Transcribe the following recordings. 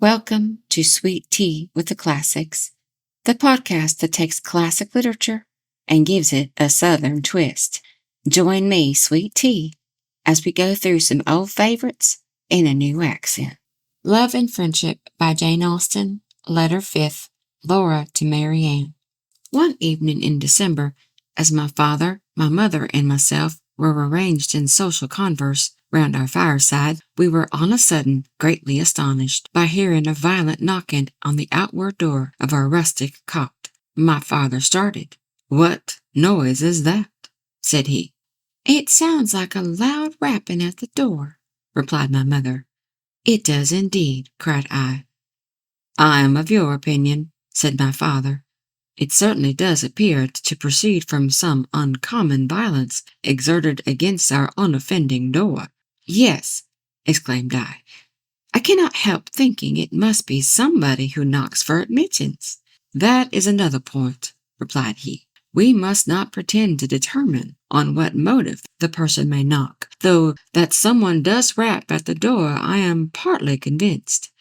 Welcome to Sweet Tea with the Classics, the podcast that takes classic literature and gives it a Southern twist. Join me, Sweet Tea, as we go through some old favorites in a new accent. Love and Friendship by Jane Austen, Letter 5th, Laura to Mary Ann. One evening in December, as my father, my mother, and myself were arranged in social converse round our fireside, we were on a sudden greatly astonished by hearing a violent knocking on the outward door of our rustic cot. My father started. "What noise is that?" said he. "It sounds like a loud rapping at the door," replied my mother. "It does indeed," cried I. "I am of your opinion," said my father. "It certainly does appear to proceed from some uncommon violence exerted against our unoffending door." "Yes," exclaimed I cannot help thinking it must be somebody who knocks for admittance." "That is another point," replied he. "We must not pretend to determine on what motive the person may knock, though that someone does rap at the door I am partly convinced."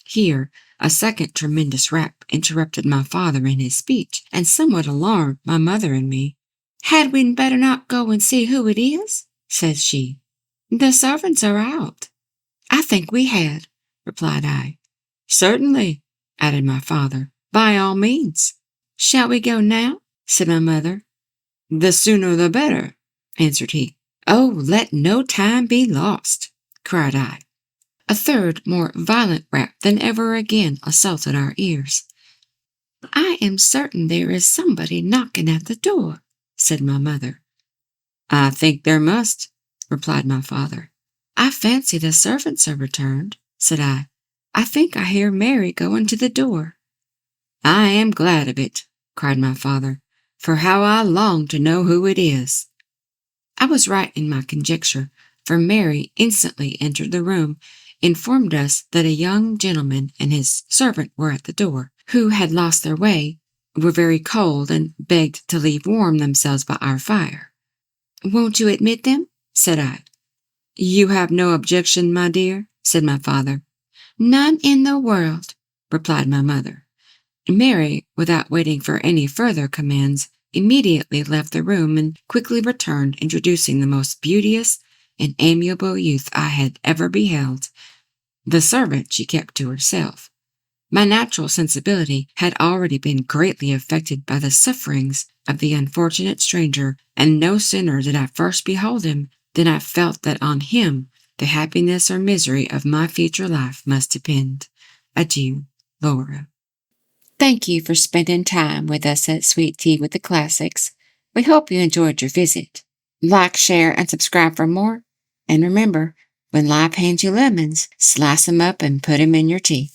Here a second tremendous rap interrupted my father in his speech, and somewhat alarmed my mother and me. "Had we better not go and see who it is?" says she. "The servants are out." "I think we had," replied I. "Certainly," added my father, "by all means." "Shall we go now?" said my mother. "The sooner the better," answered he. "Oh, let no time be lost," cried I. A third, more violent rap than ever again assaulted our ears. "I am certain there is somebody knocking at the door," said my mother. "I think there must," replied my father. "I fancy the servants are returned," said I. "I think I hear Mary going to the door." "I am glad of it," cried my father, "for how I long to know who it is." I was right in my conjecture, for Mary instantly entered the room, informed us that a young gentleman and his servant were at the door, who had lost their way, were very cold, and begged to leave warm themselves by our fire. "Won't you admit them?" said I. "You have no objection, my dear?" said my father. "None in the world," replied my mother. Mary, without waiting for any further commands, immediately left the room and quickly returned, introducing the most beauteous and amiable youth I had ever beheld. The servant she kept to herself. My natural sensibility had already been greatly affected by the sufferings of the unfortunate stranger, and no sooner did I first behold him than I felt that on him the happiness or misery of my future life must depend. Adieu, Laura. Thank you for spending time with us at Sweet Tea with the Classics. We hope you enjoyed your visit. Like, share, and subscribe for more. And remember, when life hands you lemons, slice them up and put them in your tea.